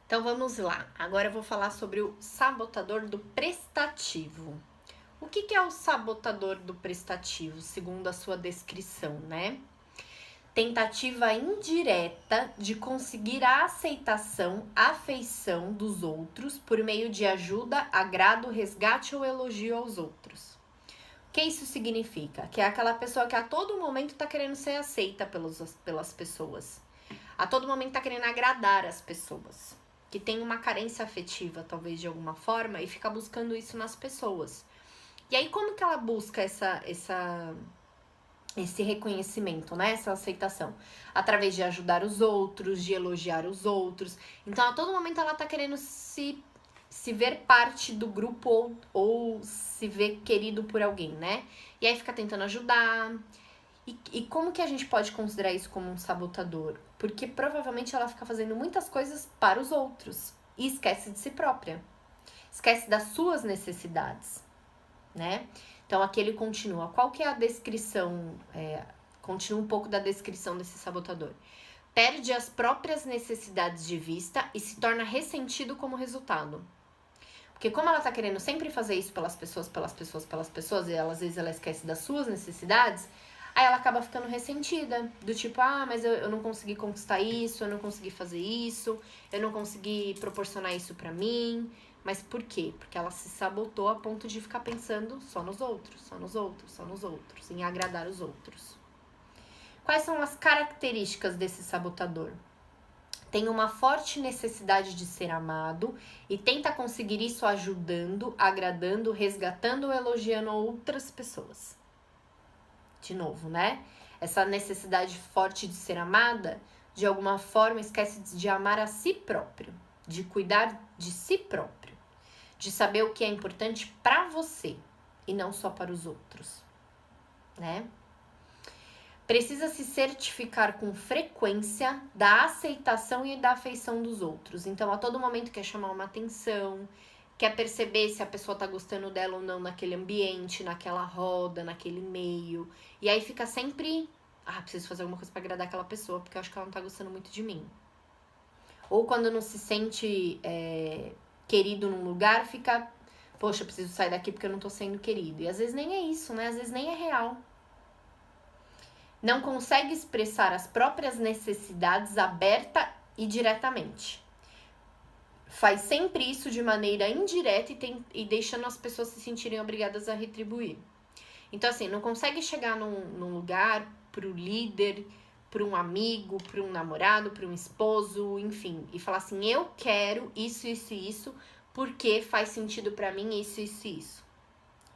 Então vamos lá. Agora eu vou falar sobre o sabotador do prestativo. O que é o sabotador do prestativo, segundo a sua descrição, né? Tentativa indireta de conseguir a aceitação, afeição dos outros por meio de ajuda, agrado, resgate ou elogio aos outros. O que isso significa? Que é aquela pessoa que a todo momento tá querendo ser aceita pelas pessoas. A todo momento tá querendo agradar as pessoas. Que tem uma carência afetiva, talvez de alguma forma, e fica buscando isso nas pessoas. E aí, como que ela busca esse reconhecimento, né? Essa aceitação? Através de ajudar os outros, de elogiar os outros. Então, a todo momento, ela tá querendo se ver parte do grupo ou se ver querido por alguém, né? E aí fica tentando ajudar. E como que a gente pode considerar isso como um sabotador? Porque provavelmente ela fica fazendo muitas coisas para os outros e esquece de si própria. Esquece das suas necessidades, né? Então aqui ele continua. Qual que é a descrição? Continua um pouco da descrição desse sabotador. Perde as próprias necessidades de vista e se torna ressentido como resultado. Porque como ela tá querendo sempre fazer isso pelas pessoas, e ela, às vezes ela esquece das suas necessidades, aí ela acaba ficando ressentida, do tipo, mas eu não consegui conquistar isso, eu não consegui fazer isso, eu não consegui proporcionar isso pra mim. Mas por quê? Porque ela se sabotou a ponto de ficar pensando só nos outros, só nos outros, só nos outros, em agradar os outros. Quais são as características desse sabotador? Tem uma forte necessidade de ser amado e tenta conseguir isso ajudando, agradando, resgatando ou elogiando outras pessoas. De novo, né? Essa necessidade forte de ser amada, de alguma forma esquece de amar a si próprio, de cuidar de si próprio, de saber o que é importante para você e não só para os outros, né? Precisa se certificar com frequência da aceitação e da afeição dos outros. Então, a todo momento quer chamar uma atenção, quer perceber se a pessoa tá gostando dela ou não naquele ambiente, naquela roda, naquele meio. E aí fica sempre, preciso fazer alguma coisa pra agradar aquela pessoa, porque eu acho que ela não tá gostando muito de mim. Ou quando não se sente querido num lugar, fica, poxa, eu preciso sair daqui porque eu não tô sendo querido. E às vezes nem é isso, né? Às vezes nem é real. Não consegue expressar as próprias necessidades aberta e diretamente. Faz sempre isso de maneira indireta e deixando as pessoas se sentirem obrigadas a retribuir. Então, assim, não consegue chegar num lugar pro líder, para um amigo, para um namorado, para um esposo, enfim, e falar assim, eu quero isso, isso e isso, porque faz sentido para mim isso, isso e isso.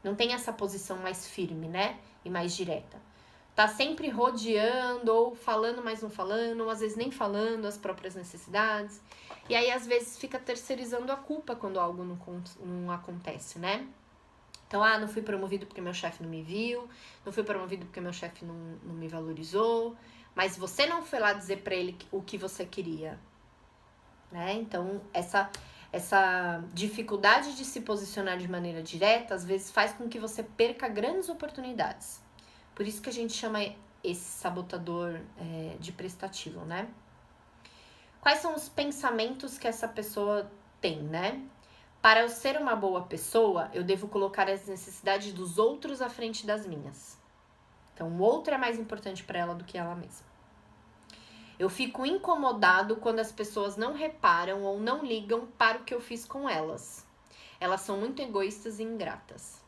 Não tem essa posição mais firme, né? E mais direta. Tá sempre rodeando, ou falando, mas não falando, ou às vezes nem falando as próprias necessidades. E aí, às vezes, fica terceirizando a culpa quando algo não acontece, né? Então, não fui promovido porque meu chefe não me viu, não fui promovido porque meu chefe não me valorizou, mas você não foi lá dizer pra ele o que você queria, né? Então, essa dificuldade de se posicionar de maneira direta, às vezes faz com que você perca grandes oportunidades. Por isso que a gente chama esse sabotador de prestativo, né? Quais são os pensamentos que essa pessoa tem, né? Para eu ser uma boa pessoa, eu devo colocar as necessidades dos outros à frente das minhas. Então, o outro é mais importante para ela do que ela mesma. Eu fico incomodado quando as pessoas não reparam ou não ligam para o que eu fiz com elas. Elas são muito egoístas e ingratas.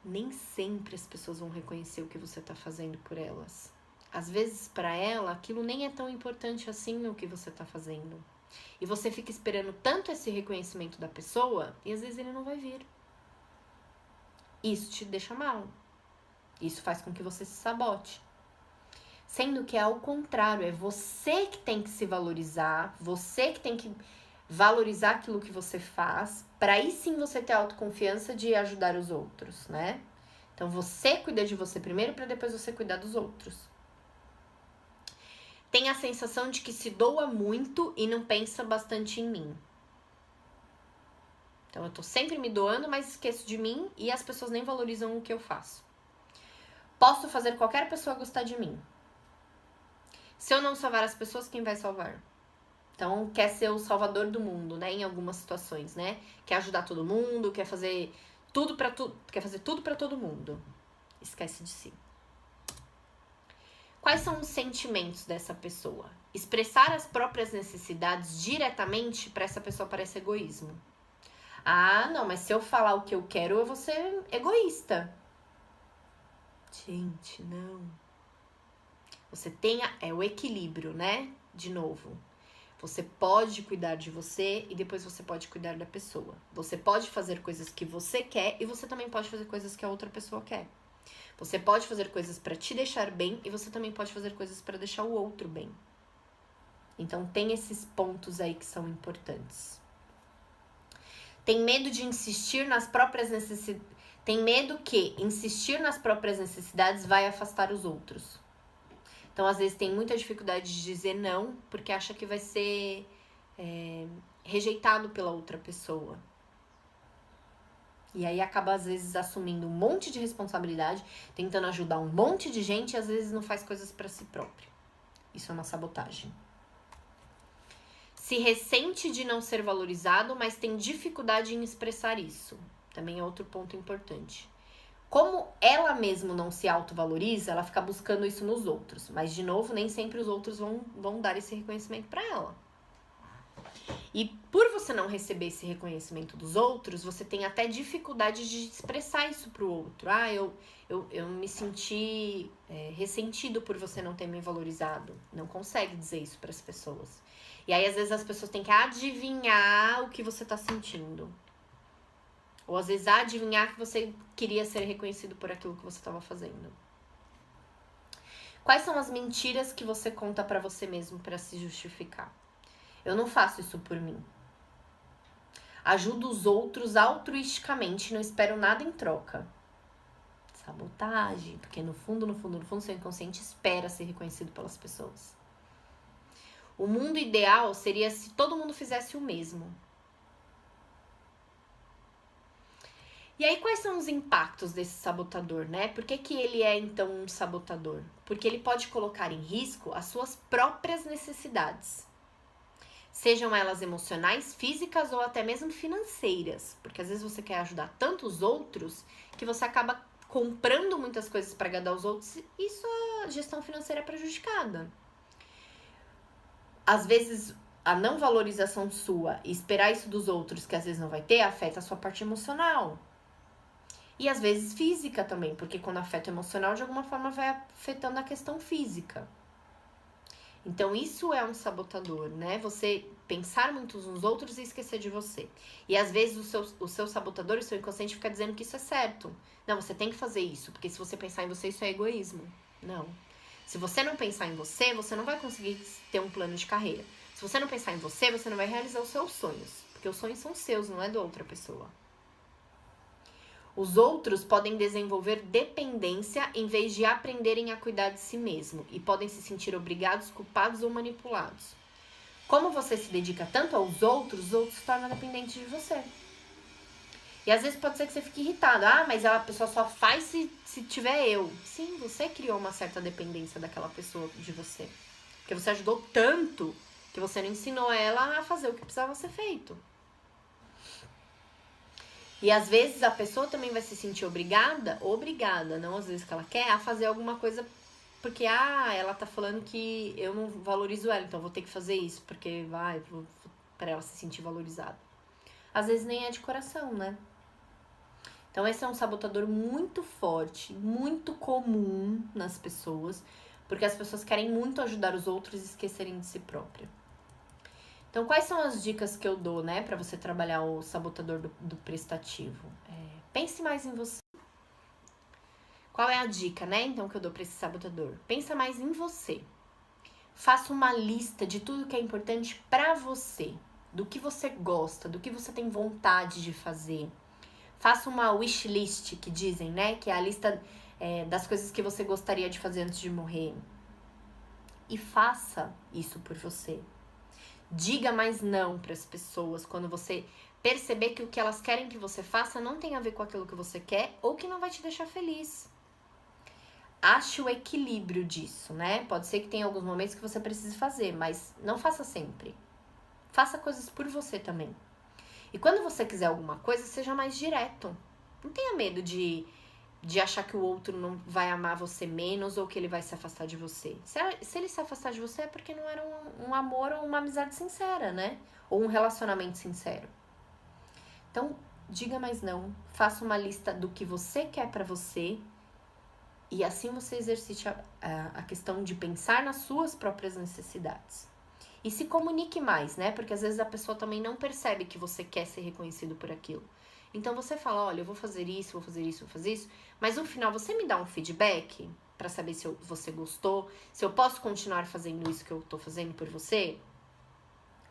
Nem sempre as pessoas vão reconhecer o que você está fazendo por elas. Às vezes, para ela, aquilo nem é tão importante assim o que você está fazendo. E você fica esperando tanto esse reconhecimento da pessoa e às vezes ele não vai vir. Isso te deixa mal. Isso faz com que você se sabote. Sendo que é ao contrário, é você que tem que se valorizar, você que tem que valorizar aquilo que você faz, para aí sim você ter a autoconfiança de ajudar os outros, né? Então você cuida de você primeiro para depois você cuidar dos outros. Tem a sensação de que se doa muito e não pensa bastante em mim. Então eu tô sempre me doando, mas esqueço de mim e as pessoas nem valorizam o que eu faço. Posso fazer qualquer pessoa gostar de mim. Se eu não salvar as pessoas, quem vai salvar? Então, quer ser o salvador do mundo, né? Em algumas situações, né? Quer ajudar todo mundo, quer fazer tudo para todo mundo. Esquece de si. Quais são os sentimentos dessa pessoa? Expressar as próprias necessidades diretamente para essa pessoa parece egoísmo. Ah, não, mas se eu falar o que eu quero, eu vou ser egoísta. Gente, não. Você tenha o equilíbrio, né? De novo. Você pode cuidar de você e depois você pode cuidar da pessoa. Você pode fazer coisas que você quer e você também pode fazer coisas que a outra pessoa quer. Você pode fazer coisas para te deixar bem e você também pode fazer coisas para deixar o outro bem. Então tem esses pontos aí que são importantes. Tem medo de insistir nas próprias necessidades. Tem medo que insistir nas próprias necessidades vai afastar os outros. Então, às vezes, tem muita dificuldade de dizer não, porque acha que vai ser rejeitado pela outra pessoa. E aí acaba, às vezes, assumindo um monte de responsabilidade, tentando ajudar um monte de gente e, às vezes, não faz coisas para si próprio. Isso é uma sabotagem. Se ressente de não ser valorizado, mas tem dificuldade em expressar isso. Também é outro ponto importante. Como ela mesma não se autovaloriza, ela fica buscando isso nos outros. Mas, de novo, nem sempre os outros vão dar esse reconhecimento para ela. E por você não receber esse reconhecimento dos outros, você tem até dificuldade de expressar isso pro outro. Ah, eu me senti ressentido por você não ter me valorizado. Não consegue dizer isso para as pessoas. E aí, às vezes, as pessoas têm que adivinhar o que você tá sentindo. Ou às vezes adivinhar que você queria ser reconhecido por aquilo que você estava fazendo. Quais são as mentiras que você conta pra você mesmo pra se justificar? Eu não faço isso por mim. Ajudo os outros altruisticamente, não espero nada em troca. Sabotagem, porque no fundo, seu inconsciente espera ser reconhecido pelas pessoas. O mundo ideal seria se todo mundo fizesse o mesmo. E aí, quais são os impactos desse sabotador, né? Por que ele é, então, um sabotador? Porque ele pode colocar em risco as suas próprias necessidades. Sejam elas emocionais, físicas ou até mesmo financeiras. Porque às vezes você quer ajudar tanto os outros que você acaba comprando muitas coisas para agradar os outros e sua gestão financeira é prejudicada. Às vezes, a não valorização sua e esperar isso dos outros, que às vezes não vai ter, afeta a sua parte emocional. E às vezes física também, porque quando afeta o emocional, de alguma forma vai afetando a questão física. Então isso é um sabotador, né? Você pensar muito nos outros e esquecer de você. E às vezes o seu sabotador, o seu inconsciente fica dizendo que isso é certo. Não, você tem que fazer isso, porque se você pensar em você, isso é egoísmo. Não. Se você não pensar em você, você não vai conseguir ter um plano de carreira. Se você não pensar em você, você não vai realizar os seus sonhos. Porque os sonhos são seus, não é da outra pessoa. Os outros podem desenvolver dependência em vez de aprenderem a cuidar de si mesmo e podem se sentir obrigados, culpados ou manipulados. Como você se dedica tanto aos outros, os outros se tornam dependentes de você. E às vezes pode ser que você fique irritado. Ah, mas a pessoa só faz se tiver eu. Sim, você criou uma certa dependência daquela pessoa de você. Porque você ajudou tanto que você não ensinou ela a fazer o que precisava ser feito. E às vezes a pessoa também vai se sentir obrigada, não às vezes que ela quer, a fazer alguma coisa porque, ela tá falando que eu não valorizo ela, então vou ter que fazer isso, porque pra ela se sentir valorizada. Às vezes nem é de coração, né? Então esse é um sabotador muito forte, muito comum nas pessoas, porque as pessoas querem muito ajudar os outros e esquecerem de si própria. Então, quais são as dicas que eu dou, né, pra você trabalhar o sabotador do prestativo? Pense mais em você. Qual é a dica, né, então, que eu dou pra esse sabotador? Pensa mais em você. Faça uma lista de tudo que é importante pra você, do que você gosta, do que você tem vontade de fazer. Faça uma wish list, que dizem, né, que é a lista das coisas que você gostaria de fazer antes de morrer. E faça isso por você. Diga mais não para as pessoas quando você perceber que o que elas querem que você faça não tem a ver com aquilo que você quer ou que não vai te deixar feliz. Ache o equilíbrio disso, né? Pode ser que tenha alguns momentos que você precise fazer, mas não faça sempre. Faça coisas por você também. E quando você quiser alguma coisa, seja mais direto. Não tenha medo de achar que o outro não vai amar você menos ou que ele vai se afastar de você. Se ele se afastar de você é porque não era um amor ou uma amizade sincera, né? Ou um relacionamento sincero. Então, diga mais não. Faça uma lista do que você quer pra você. E assim você exercite a questão de pensar nas suas próprias necessidades. E se comunique mais, né? Porque às vezes a pessoa também não percebe que você quer ser reconhecido por aquilo. Então você fala, olha, eu vou fazer isso, vou fazer isso, vou fazer isso. Mas no final você me dá um feedback pra saber se você gostou, se eu posso continuar fazendo isso que eu tô fazendo por você.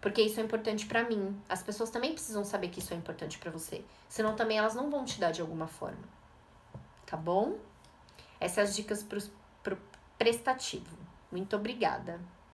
Porque isso é importante pra mim. As pessoas também precisam saber que isso é importante pra você. Senão também elas não vão te dar de alguma forma. Tá bom? Essas dicas pro prestativo. Muito obrigada.